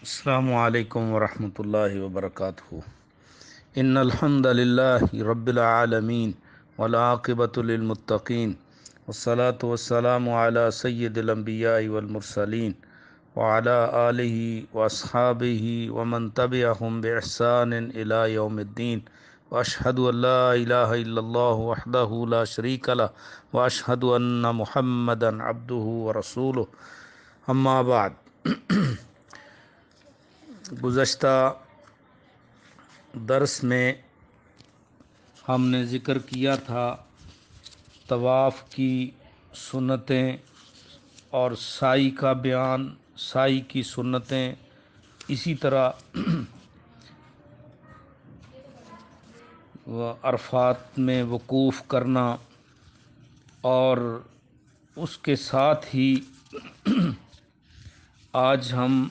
السلام علیکم ورحمۃ اللہ وبرکاتہ۔ ان الحمد للہ رب العالمین والعاقبۃ للمتقین والصلاة والسلام علی سید الانبیاء والمرسلین وعلی آلہ واصحابہ ومن تبعہم بإحسان الی یوم الدین واشہد ان لا الہ الا اللہ وحدہ لا شریک لہ واشہد ان محمدا عبدہ ورسولہ اما بعد۔ گزشتہ درس میں ہم نے ذکر کیا تھا طواف کی سنتیں اور سعی کا بیان، سعی کی سنتیں، اسی طرح عرفات میں وقوف کرنا، اور اس کے ساتھ ہی آج ہم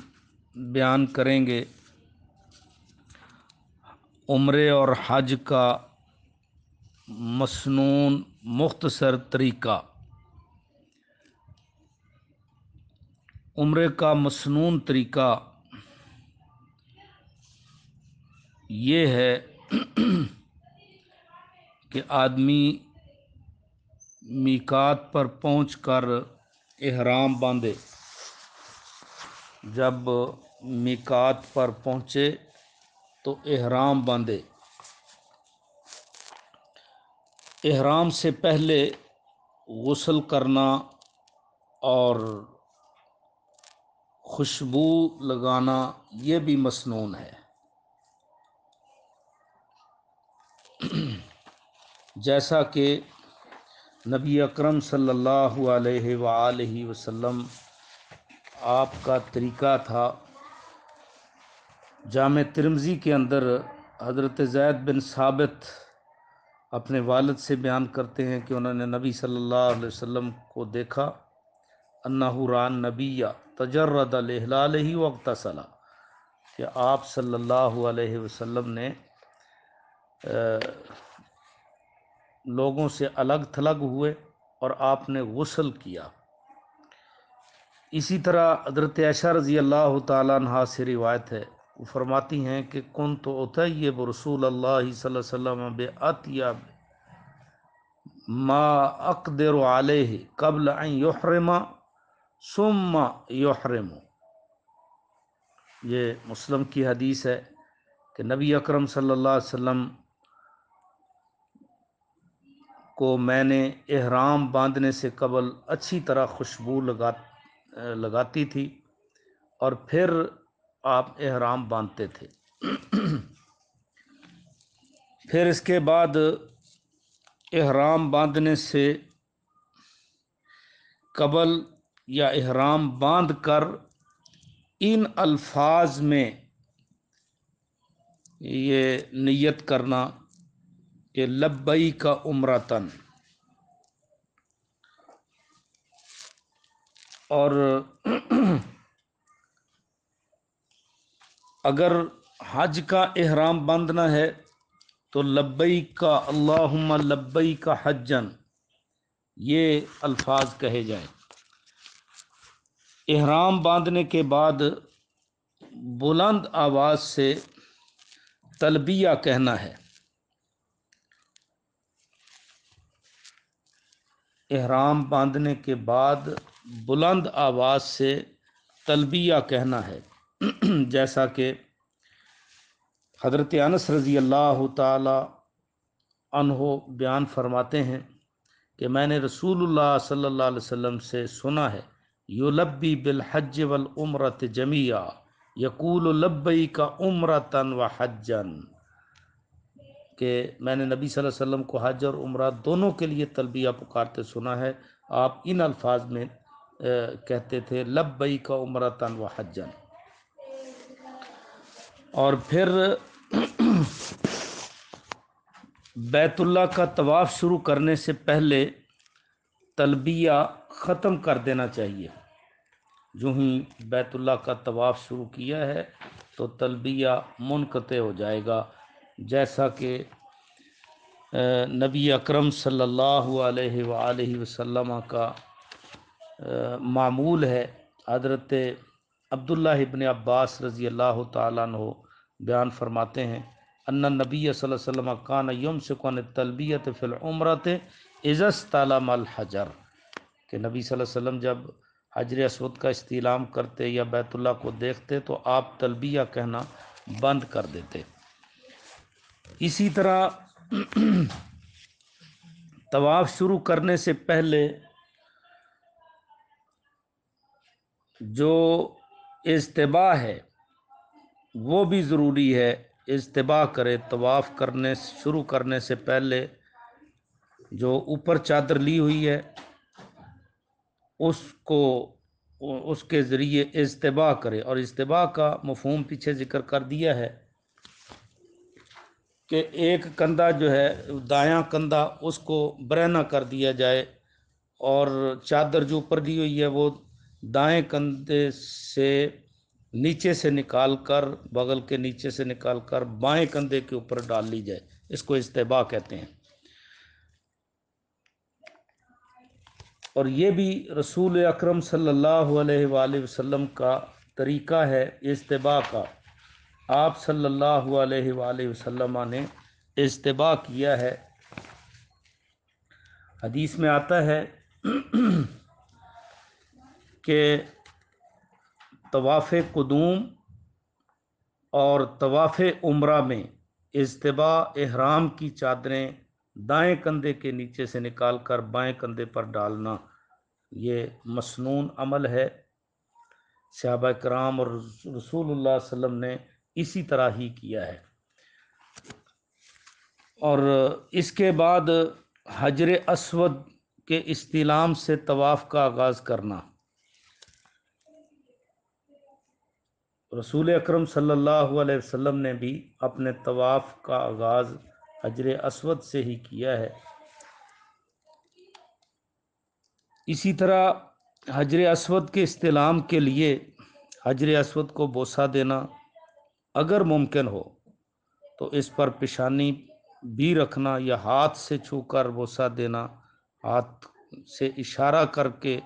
بیان کریں گے عمرے اور حج کا مسنون مختصر طریقہ۔ عمرے کا مسنون طریقہ یہ ہے کہ آدمی میقات پر پہنچ کر احرام باندھے۔ جب میقات پر پہنچے تو احرام باندھے۔ احرام سے پہلے غسل کرنا اور خوشبو لگانا یہ بھی مسنون ہے۔ جیسا کہ نبی اکرم صلی اللہ علیہ وآلہ وسلم آپ کا طریقہ تھا۔ جامع ترمذی کے اندر حضرت زید بن ثابت اپنے والد سے بیان کرتے ہیں کہ انہوں نے نبی صلی اللہ علیہ وسلم کو دیکھا، انہ ران نبی تجرد الہلالہ واغتسل، کہ آپ صلی اللہ علیہ وسلم نے لوگوں سے الگ تھلگ ہوئے اور آپ نے غسل کیا۔ اسی طرح حضرت عائشہ رضی اللہ تعالیٰ عنہا سے روایت ہے، وہ فرماتی ہیں کہ کنت اطیب رسول اللہ صلی اللہ علیہ وسلم بأطیب ما اقدر علیہ قبل ان یحرم ثم یحرم۔ یہ مسلم کی حدیث ہے کہ نبی اکرم صلی اللہ علیہ وسلم کو میں نے احرام باندھنے سے قبل اچھی طرح خوشبو لگاتی تھی اور پھر آپ احرام باندھتے تھے۔ پھر اس کے بعد احرام باندھنے سے قبل یا احرام باندھ کر ان الفاظ میں یہ نیت کرنا کہ لبیک عمرتن، اور اگر حج کا احرام باندھنا ہے تو لبیک اللہم لبیک حجن، یہ الفاظ کہے جائیں۔ احرام باندھنے کے بعد بلند آواز سے تلبیہ کہنا ہے۔ احرام باندھنے کے بعد بلند آواز سے تلبیہ کہنا ہے، جیسا کہ حضرت انس رضی اللہ تعالی عنہ بیان فرماتے ہیں کہ میں نے رسول اللہ صلی اللہ علیہ وسلم سے سنا ہے، یلبی بالحج والعمرۃ جمیعا یقول لبیک عمرۃ وحجن، کہ میں نے نبی صلی اللہ علیہ وسلم کو حج اور عمرہ دونوں کے لیے تلبیہ پکارتے سنا ہے۔ آپ ان الفاظ میں کہتے تھے لبیک عمرۃ وحجن۔ اور پھر بیت اللہ کا طواف شروع کرنے سے پہلے تلبیہ ختم کر دینا چاہیے۔ جو ہی بیت اللہ کا طواف شروع کیا ہے تو تلبیہ منقطع ہو جائے گا، جیسا کہ نبی اکرم صلی اللہ علیہ وآلہ وسلم کا معمول ہے۔ حضرت عبداللہ ابن عباس رضی اللہ تعالیٰ عنہ بیان فرماتے ہیں ان نبی صلی اللہ علیہ وسلم کان یمسک عن التلبیۃ فی العمرۃ اذا استلم الحجر، کہ نبی صلی اللہ علیہ وسلم جب حجر اسود کا استلام کرتے یا بیت اللہ کو دیکھتے تو آپ تلبیہ کہنا بند کر دیتے۔ اسی طرح طواف شروع کرنے سے پہلے جو اجتباء ہے وہ بھی ضروری ہے، اجتباء کرے طواف کرنے شروع کرنے سے پہلے جو اوپر چادر لی ہوئی ہے اس کے ذریعے اجتباء کرے، اور اجتباء کا مفہوم پیچھے ذکر کر دیا ہے کہ ایک کندھا جو ہے دایاں کندھا اس کو برہنہ کر دیا جائے، اور چادر جو اوپر دی ہوئی ہے وہ دائیں کندھے سے نیچے سے نکال کر، بغل کے نیچے سے نکال کر بائیں کندھے کے اوپر ڈال لی جائے، اس کو اجتباء کہتے ہیں۔ اور یہ بھی رسول اکرم صلی اللہ علیہ وآلہ وسلم کا طریقہ ہے اجتباء کا، آپ صلی اللہ علیہ وآلہ وسلم نے اجتباء کیا ہے۔ حدیث میں آتا ہے کہ طواف قدوم اور طواف عمرہ میں اجتباء احرام کی چادریں دائیں کندھے کے نیچے سے نکال کر بائیں کندھے پر ڈالنا یہ مسنون عمل ہے، صحابہ کرام اور رسول اللہ صلی اللہ علیہ وسلم نے اسی طرح ہی کیا ہے۔ اور اس کے بعد حجر اسود کے استلام سے طواف کا آغاز کرنا، رسول اکرم صلی اللہ علیہ وسلم نے بھی اپنے طواف کا آغاز حجر اسود سے ہی کیا ہے۔ اسی طرح حجر اسود کے استلام کے لیے حجر اسود کو بوسہ دینا اگر ممکن ہو تو اس پر پیشانی بھی رکھنا یا ہاتھ سے چھو کر بوسہ دینا، ہاتھ سے اشارہ کر کے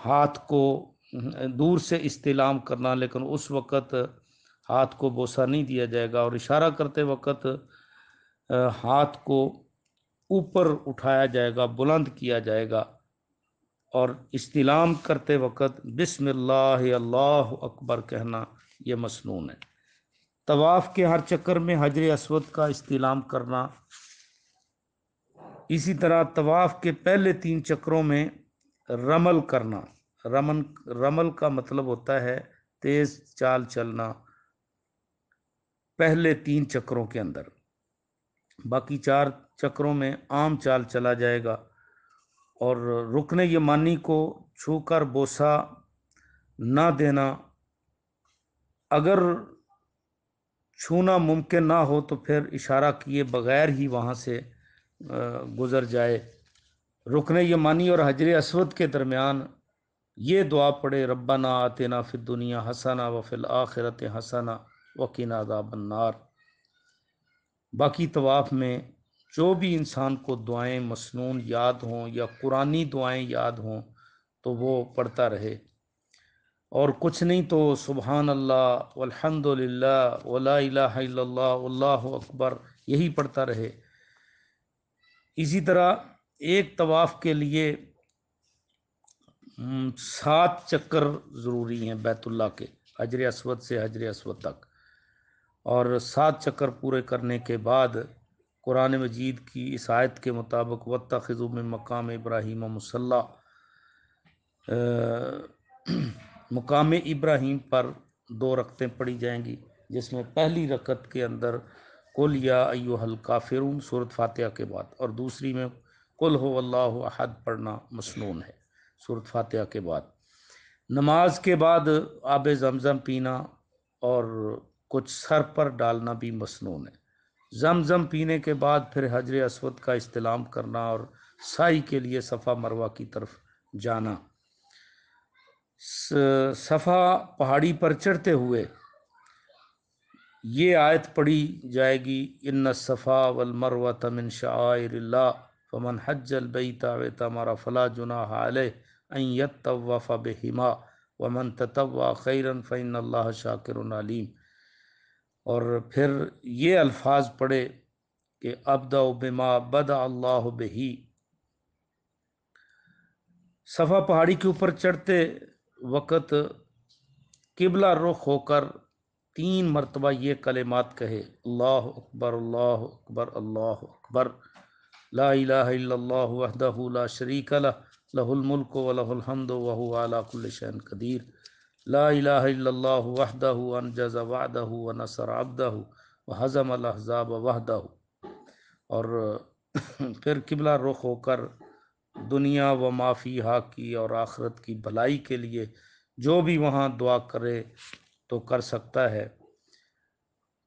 ہاتھ کو دور سے استلام کرنا، لیکن اس وقت ہاتھ کو بوسہ نہیں دیا جائے گا، اور اشارہ کرتے وقت ہاتھ کو اوپر اٹھایا جائے گا، بلند کیا جائے گا، اور استلام کرتے وقت بسم اللہ اللہ اکبر کہنا یہ مسنون ہے۔ طواف کے ہر چکر میں حجر اسود کا استلام کرنا، اسی طرح طواف کے پہلے 3 چکروں میں رمل کرنا، رمل کا مطلب ہوتا ہے تیز چال چلنا پہلے 3 چکروں کے اندر، باقی 4 چکروں میں عام چال چلا جائے گا، اور رکن یمانی کو چھو کر بوسہ نہ دینا، اگر چھونا ممکن نہ ہو تو پھر اشارہ کیے بغیر ہی وہاں سے گزر جائے۔ رکن یمانی اور حجر اسود کے درمیان یہ دعا پڑھے ربنا آتنا فی الدنیا حسنہ وفی الآخرۃ حسنہ وقنا عذاب النار۔ باقی طواف میں جو بھی انسان کو دعائیں مسنون یاد ہوں یا قرآنی دعائیں یاد ہوں تو وہ پڑھتا رہے، اور کچھ نہیں تو سبحان اللہ والحمد للہ ولا الہ الا اللہ واللہ اکبر یہی پڑھتا رہے۔ اسی طرح ایک طواف کے لیے 7 چکر ضروری ہیں بیت اللہ کے، حجر اسود سے حجر اسود تک، اور 7 چکر پورے کرنے کے بعد قرآن مجید کی اس آیت کے مطابق وَاتَّخِذُوا مِن مقام ابراہیم مصلی، مقام ابراہیم پر 2 رکعتیں پڑھی جائیں گی، جس میں پہلی رکعت کے اندر قل یا ایھا الکافرون سورۃ فاتحہ کے بعد، اور دوسری میں قل ھو اللہ احد پڑھنا مسنون ہے سورۃ فاتحہ کے بعد۔ نماز کے بعد آب زمزم پینا اور کچھ سر پر ڈالنا بھی مسنون ہے۔ زمزم پینے کے بعد پھر حجر اسود کا استلام کرنا اور سعی کے لیے صفا مروہ کی طرف جانا۔ صفا پہاڑی پر چڑھتے ہوئے یہ آیت پڑھی جائے گی ان الصفا والمروۃ من شعائر اللہ فمن حج البیت او اعتمر فلا جناح علیہ ان یطوف بہما ومن تطوع خیرا فإن اللہ شاکر علیم۔ اور پھر یہ الفاظ پڑھے کہ ابدأ بما بدأ اللہ بہ۔ صفا پہاڑی کے اوپر چڑھتے وقت قبلہ رخ ہو کر 3 مرتبہ یہ کلمات کہے، اللہ اکبر اللہ اکبر اللہ اکبر، لا الہ الا اللہ وحدہ لا شریک لہ لہ الملک ولہ الحمد وہو علی کل شیء قدیر، لا الہ الا اللہ وحدہ انجز وعدہ ونصر عبدہ وہزم الاحزاب وحدہ۔ اور پھر قبلہ رخ ہو کر دنیا و ما فیہا کی اور آخرت کی بھلائی کے لیے جو بھی وہاں دعا کرے تو کر سکتا ہے۔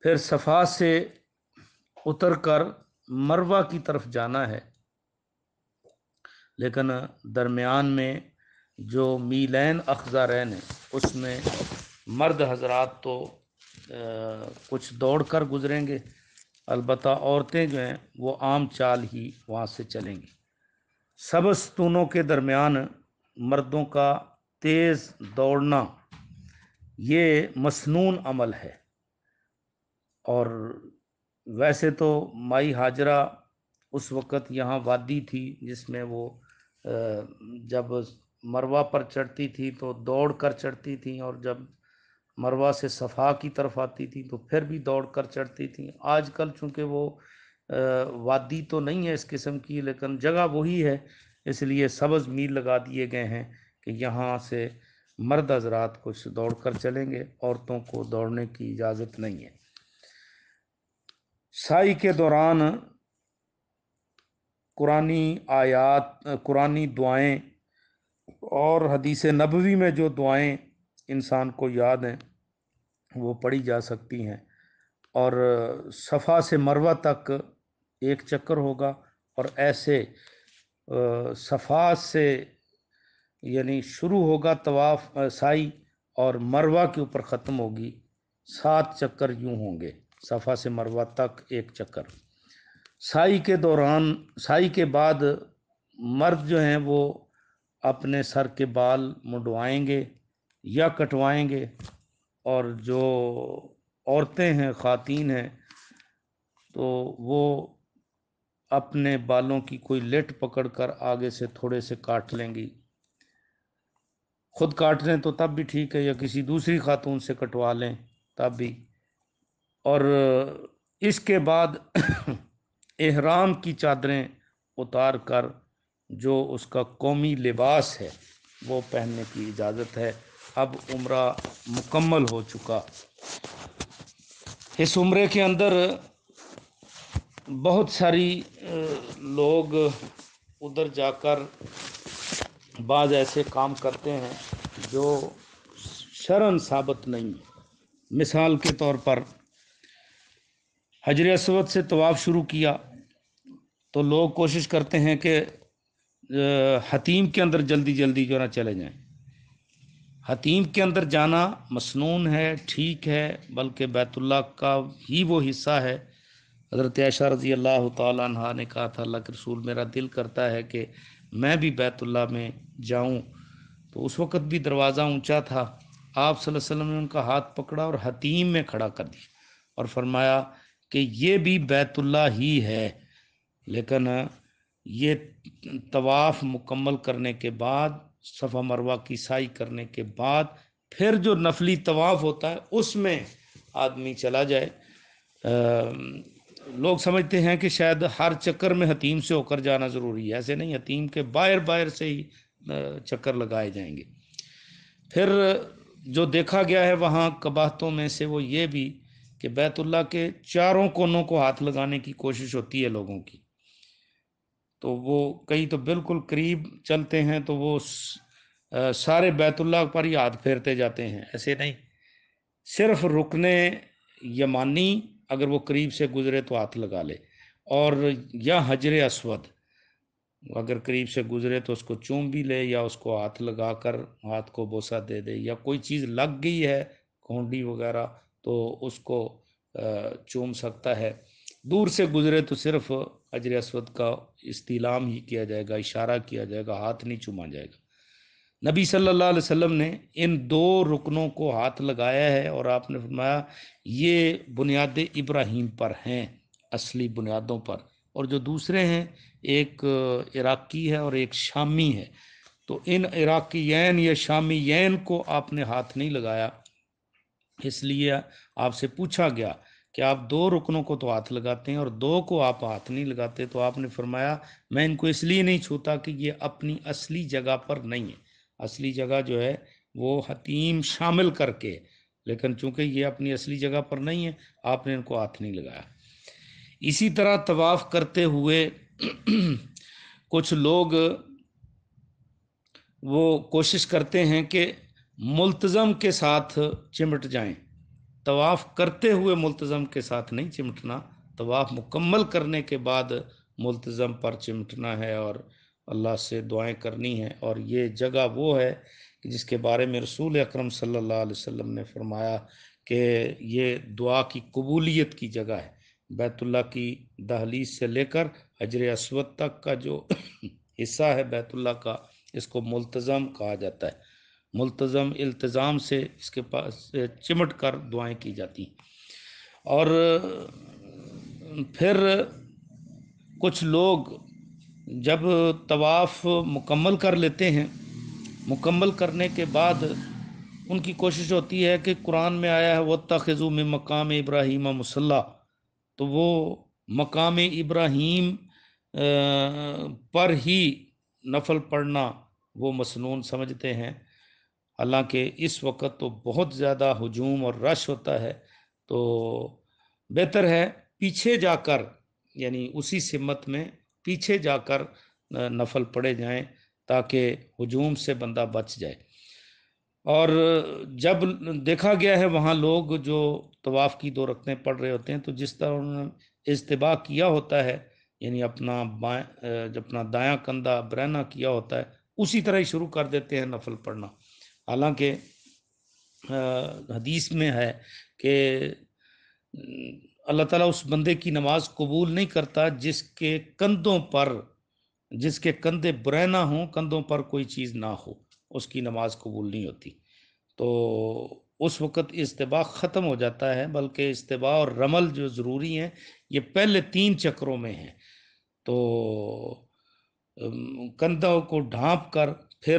پھر صفا سے اتر کر مروہ کی طرف جانا ہے، لیکن درمیان میں جو میلین اخضرین ہیں اس میں مرد حضرات تو کچھ دوڑ کر گزریں گے، البتہ عورتیں جو ہیں وہ عام چال ہی وہاں سے چلیں گی۔ سبز ستونوں کے درمیان مردوں کا تیز دوڑنا یہ مسنون عمل ہے۔ اور ویسے تو مائی ہاجرہ اس وقت یہاں وادی تھی جس میں وہ جب مروہ پر چڑھتی تھی تو دوڑ کر چڑھتی تھیں، اور جب مروہ سے صفا کی طرف آتی تھی تو پھر بھی دوڑ کر چڑھتی تھیں۔ آج کل چونکہ وہ وادی تو نہیں ہے اس قسم کی، لیکن جگہ وہی ہے، اس لیے سبز میل لگا دیے گئے ہیں کہ یہاں سے مرد حضرات کچھ دوڑ کر چلیں گے، عورتوں کو دوڑنے کی اجازت نہیں ہے۔ سعی کے دوران قرآنی آیات، قرآنی دعائیں اور حدیث نبوی میں جو دعائیں انسان کو یاد ہیں وہ پڑھی جا سکتی ہیں۔ اور صفا سے مروہ تک 1 چکر ہوگا، اور ایسے صفا سے یعنی شروع ہوگا طواف سعی اور مروہ کے اوپر ختم ہوگی، 7 چکر یوں ہوں گے، صفا سے مروہ تک 1 چکر۔ سعی کے دوران، سعی کے بعد مرد جو ہیں وہ اپنے سر کے بال منڈوائیں گے یا کٹوائیں گے، اور جو عورتیں ہیں، خواتین ہیں، تو وہ اپنے بالوں کی کوئی لٹ پکڑ کر آگے سے تھوڑے سے کاٹ لیں گی، خود کاٹ لیں تو تب بھی ٹھیک ہے، یا کسی دوسری خاتون سے کٹوا لیں تب بھی۔ اور اس کے بعد احرام کی چادریں اتار کر جو اس کا قومی لباس ہے وہ پہننے کی اجازت ہے۔ اب عمرہ مکمل ہو چکا۔ اس عمرے کے اندر بہت ساری لوگ ادھر جا کر بعض ایسے کام کرتے ہیں جو شرعاً ثابت نہیں۔ مثال کے طور پر حجر اسود سے طواف شروع کیا تو لوگ کوشش کرتے ہیں کہ حتیم کے اندر جلدی جلدی جو نہ چلے جائیں۔ حتیم کے اندر جانا مسنون ہے، ٹھیک ہے، بلکہ بیت اللہ کا ہی وہ حصہ ہے۔ حضرت عائشہ رضی اللہ تعالیٰ عنہا نے کہا تھا، اللہ کے رسول میرا دل کرتا ہے کہ میں بھی بیت اللہ میں جاؤں، تو اس وقت بھی دروازہ اونچا تھا۔ آپ صلی اللہ علیہ وسلم نے ان کا ہاتھ پکڑا اور حتیم میں کھڑا کر دیا اور فرمایا کہ یہ بھی بیت اللہ ہی ہے، لیکن یہ طواف مکمل کرنے کے بعد، صفا مروہ کی سعی کرنے کے بعد پھر جو نفلی طواف ہوتا ہے اس میں آدمی چلا جائے۔ لوگ سمجھتے ہیں کہ شاید ہر چکر میں حتیم سے ہو کر جانا ضروری ہے، ایسے نہیں، حتیم کے باہر سے ہی چکر لگائے جائیں گے۔ پھر جو دیکھا گیا ہے وہاں قباحتوں میں سے وہ یہ بھی کہ بیت اللہ کے چاروں کونوں کو ہاتھ لگانے کی کوشش ہوتی ہے لوگوں کی، تو وہ کئی تو بالکل قریب چلتے ہیں تو وہ سارے بیت اللہ پر ہی ہاتھ پھیرتے جاتے ہیں، ایسے نہیں، صرف رکن یمانی اگر وہ قریب سے گزرے تو ہاتھ لگا لے، اور یا حجر اسود اگر قریب سے گزرے تو اس کو چوم بھی لے، یا اس کو ہاتھ لگا کر ہاتھ کو بوسہ دے دے، یا کوئی چیز لگ گئی ہے کھونڈی وغیرہ تو اس کو چوم سکتا ہے۔ دور سے گزرے تو صرف حجر اسود کا استعلام ہی کیا جائے گا، اشارہ کیا جائے گا، ہاتھ نہیں چوما جائے گا۔ نبی صلی اللہ علیہ وسلم نے ان 2 رکنوں کو ہاتھ لگایا ہے اور آپ نے فرمایا یہ بنیاد ابراہیم پر ہیں، اصلی بنیادوں پر، اور جو دوسرے ہیں ایک عراقی ہے اور ایک شامی ہے، تو ان عراقیین یا شامیین کو آپ نے ہاتھ نہیں لگایا۔ اس لیے آپ سے پوچھا گیا کہ آپ 2 رکنوں کو تو ہاتھ لگاتے ہیں اور 2 کو آپ ہاتھ نہیں لگاتے، تو آپ نے فرمایا میں ان کو اس لیے نہیں چھوتا کہ یہ اپنی اصلی جگہ پر نہیں ہے، اصلی جگہ جو ہے وہ حتیم شامل کر کے، لیکن چونکہ یہ اپنی اصلی جگہ پر نہیں ہے آپ نے ان کو ہاتھ نہیں لگایا۔ اسی طرح طواف کرتے ہوئے کچھ لوگ وہ کوشش کرتے ہیں کہ ملتزم کے ساتھ چمٹ جائیں، طواف کرتے ہوئے ملتزم کے ساتھ نہیں چمٹنا، طواف مکمل کرنے کے بعد ملتزم پر چمٹنا ہے اور اللہ سے دعائیں کرنی ہیں، اور یہ جگہ وہ ہے کہ جس کے بارے میں رسول اکرم صلی اللہ علیہ وسلم نے فرمایا کہ یہ دعا کی قبولیت کی جگہ ہے۔ بیت اللہ کی دہلیز سے لے کر حجر اسود تک کا جو حصہ ہے بیت اللہ کا، اس کو ملتزم کہا جاتا ہے۔ ملتزم التزام سے اس کے پاس چمٹ کر دعائیں کی جاتی ہیں۔ اور پھر کچھ لوگ جب طواف مکمل کر لیتے ہیں، مکمل کرنے کے بعد ان کی کوشش ہوتی ہے کہ قرآن میں آیا ہے وَاتَّخِذُوا مِن مَقَامِ إِبْرَاهِيمَ مُصَلًّى، تو وہ مقام ابراہیم پر ہی نفل پڑھنا وہ مسنون سمجھتے ہیں، حالانکہ اس وقت تو بہت زیادہ ہجوم اور رش ہوتا ہے، تو بہتر ہے پیچھے جا کر، یعنی اسی سمت میں پیچھے جا کر نفل پڑھے جائیں تاکہ ہجوم سے بندہ بچ جائے۔ اور جب دیکھا گیا ہے وہاں لوگ جو طواف کی 2 رکعتیں پڑھ رہے ہوتے ہیں تو جس طرح انہوں نے اجتباع کیا ہوتا ہے، یعنی اپنا دایاں کندھا برہنہ کیا ہوتا ہے، اسی طرح ہی شروع کر دیتے ہیں نفل پڑھنا۔ حالانکہ حدیث میں ہے کہ اللہ تعالیٰ اس بندے کی نماز قبول نہیں کرتا جس کے کندھے برہنہ ہوں، کندھوں پر کوئی چیز نہ ہو، اس کی نماز قبول نہیں ہوتی۔ تو اس وقت استباع ختم ہو جاتا ہے، بلکہ استباع اور رمل جو ضروری ہیں یہ پہلے 3 چکروں میں ہیں، تو کندھوں کو ڈھانپ کر پھر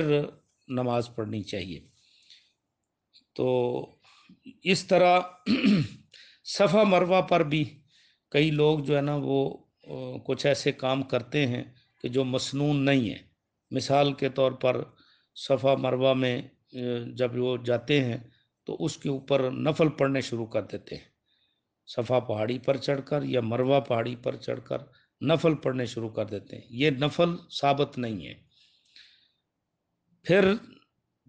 نماز پڑھنی چاہیے۔ تو اس طرح صفا مروہ پر بھی کئی لوگ جو ہے نا وہ کچھ ایسے کام کرتے ہیں کہ جو مسنون نہیں ہیں۔ مثال کے طور پر صفا مروہ میں جب وہ جاتے ہیں تو اس کے اوپر نفل پڑھنے شروع کر دیتے ہیں، صفا پہاڑی پر چڑھ کر یا مروہ پہاڑی پر چڑھ کر نفل پڑھنے شروع کر دیتے ہیں، یہ نفل ثابت نہیں ہے۔ پھر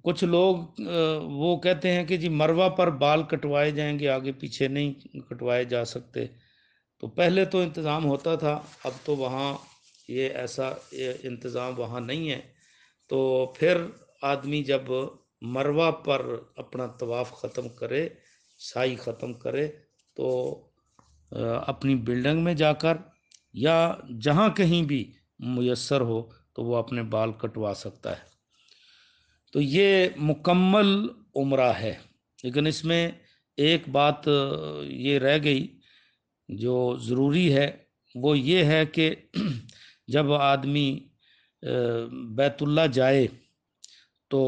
کچھ لوگ وہ کہتے ہیں کہ جی مروہ پر بال کٹوائے جائیں گے، آگے پیچھے نہیں کٹوائے جا سکتے، تو پہلے تو انتظام ہوتا تھا، اب تو وہاں یہ ایسا انتظام وہاں نہیں ہے، تو پھر آدمی جب مروہ پر اپنا طواف ختم کرے، سعی ختم کرے، تو اپنی بلڈنگ میں جا کر یا جہاں کہیں بھی میسر ہو تو وہ اپنے بال کٹوا سکتا ہے۔ تو یہ مکمل عمرہ ہے، لیکن اس میں ایک بات یہ رہ گئی جو ضروری ہے، وہ یہ ہے کہ جب آدمی بیت اللہ جائے تو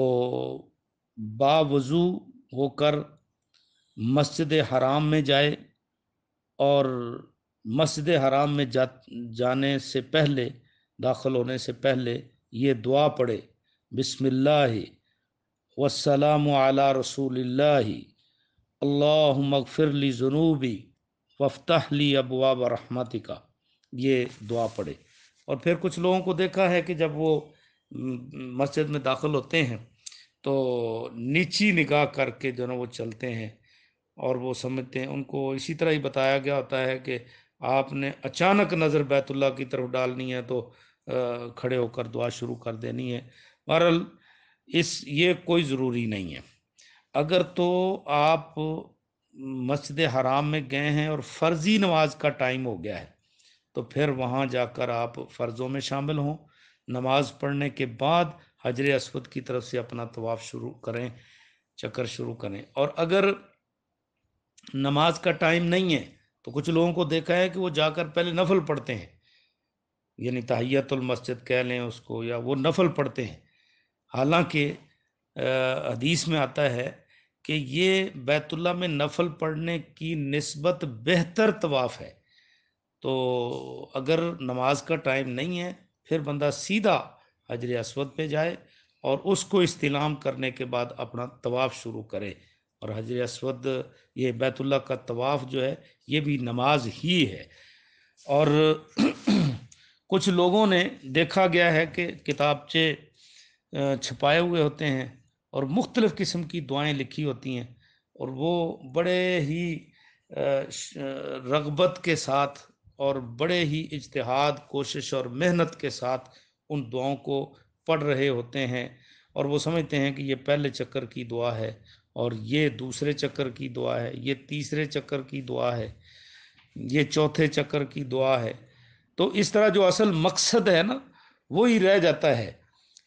باوضو ہو کر مسجد حرام میں جائے، اور مسجد حرام میں جانے سے پہلے، داخل ہونے سے پہلے یہ دعا پڑھے، بسم اللہ والسلام علی رسول اللہ اللہم اغفر لی ذنوبی وافتح لی ابواب رحمتک، یہ دعا پڑھے۔ اور پھر کچھ لوگوں کو دیکھا ہے کہ جب وہ مسجد میں داخل ہوتے ہیں تو نیچی نگاہ کر کے جو نا وہ چلتے ہیں، اور وہ سمجھتے ہیں، ان کو اسی طرح ہی بتایا گیا ہوتا ہے کہ آپ نے اچانک نظر بیت اللہ کی طرف ڈالنی ہے تو کھڑے ہو کر دعا شروع کر دینی ہے۔ بہرحال یہ کوئی ضروری نہیں ہے۔ اگر تو آپ مسجد حرام میں گئے ہیں اور فرضی نماز کا ٹائم ہو گیا ہے تو پھر وہاں جا کر آپ فرضوں میں شامل ہوں، نماز پڑھنے کے بعد حجر اسود کی طرف سے اپنا طواف شروع کریں، چکر شروع کریں۔ اور اگر نماز کا ٹائم نہیں ہے تو کچھ لوگوں کو دیکھا ہے کہ وہ جا کر پہلے نفل پڑھتے ہیں، یعنی تحیت المسجد کہہ لیں اس کو، یا وہ نفل پڑھتے ہیں۔ حالانکہ حدیث میں آتا ہے کہ یہ بیت اللہ میں نفل پڑھنے کی نسبت بہتر طواف ہے۔ تو اگر نماز کا ٹائم نہیں ہے پھر بندہ سیدھا حجر اسود پہ جائے اور اس کو استلام کرنے کے بعد اپنا طواف شروع کرے۔ اور حجر اسود، یہ بیت اللہ کا طواف جو ہے یہ بھی نماز ہی ہے۔ اور کچھ لوگوں نے دیکھا گیا ہے کہ کتابچے چھپائے ہوئے ہوتے ہیں اور مختلف قسم کی دعائیں لکھی ہوتی ہیں، اور وہ بڑے ہی رغبت کے ساتھ اور بڑے ہی اجتہاد، کوشش اور محنت کے ساتھ ان دعاؤں کو پڑھ رہے ہوتے ہیں، اور وہ سمجھتے ہیں کہ یہ پہلے چکر کی دعا ہے، اور یہ دوسرے چکر کی دعا ہے، یہ تیسرے چکر کی دعا ہے، یہ چوتھے چکر کی دعا ہے۔ تو اس طرح جو اصل مقصد ہے نا وہی رہ جاتا ہے۔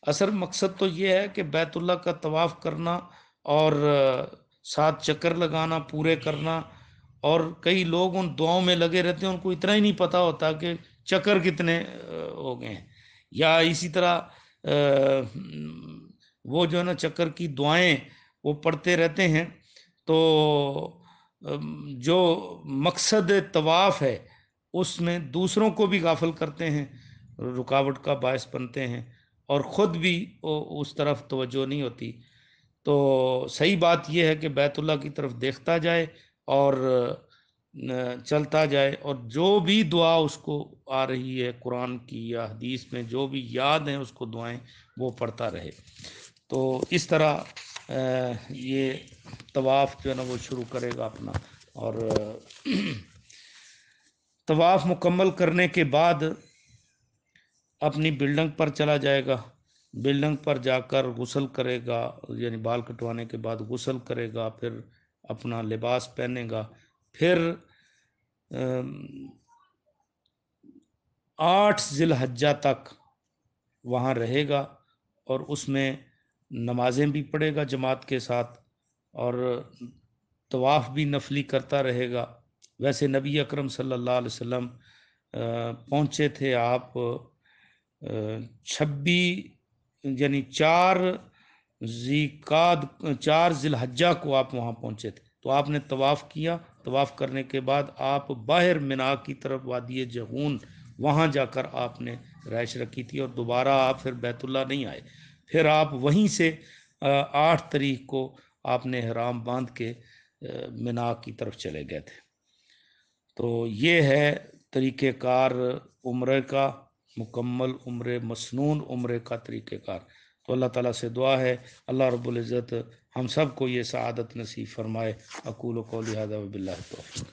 اصل مقصد تو یہ ہے کہ بیت اللہ کا طواف کرنا اور 7 چکر لگانا، پورے کرنا۔ اور کئی لوگ ان دعاؤں میں لگے رہتے ہیں، ان کو اتنا ہی نہیں پتہ ہوتا کہ چکر کتنے ہو گئے ہیں۔ یا اسی طرح وہ جو ہے نا چکر کی دعائیں وہ پڑھتے رہتے ہیں، تو جو مقصد طواف ہے اس میں دوسروں کو بھی غافل کرتے ہیں، رکاوٹ کا باعث بنتے ہیں، اور خود بھی اس طرف توجہ نہیں ہوتی۔ تو صحیح بات یہ ہے کہ بیت اللہ کی طرف دیکھتا جائے اور چلتا جائے، اور جو بھی دعا اس کو آ رہی ہے قرآن کی یا حدیث میں جو بھی یاد ہیں اس کو دعائیں وہ پڑھتا رہے۔ تو اس طرح یہ طواف جو ہے نا وہ شروع کرے گا اپنا، اور طواف مکمل کرنے کے بعد اپنی بلڈنگ پر چلا جائے گا۔ بلڈنگ پر جا کر غسل کرے گا، یعنی بال کٹوانے کے بعد غسل کرے گا، پھر اپنا لباس پہنے گا، پھر 8 ذی الحجہ تک وہاں رہے گا، اور اس میں نمازیں بھی پڑھے گا جماعت کے ساتھ، اور طواف بھی نفلی کرتا رہے گا۔ ویسے نبی اکرم صلی اللہ علیہ وسلم پہنچے تھے آپ 26 یعنی 4 ذی الحجہ کو آپ وہاں پہنچے تھے، تو آپ نے طواف کیا۔ طواف کرنے کے بعد آپ باہر منا کی طرف وادی جہون وہاں جا کر آپ نے رہائش رکھی تھی، اور دوبارہ آپ پھر بیت اللہ نہیں آئے، پھر آپ وہیں سے 8 تاریخ کو آپ نے احرام باندھ کے منا کی طرف چلے گئے تھے۔ تو یہ ہے طریقہ کار عمرے کا، مکمل عمرے، مسنون عمرے کا طریقہ کار۔ تو اللہ تعالیٰ سے دعا ہے اللہ رب العزت ہم سب کو یہ سعادت نصیب فرمائے۔ اقول قولی ھذا وباللہ التوفیق۔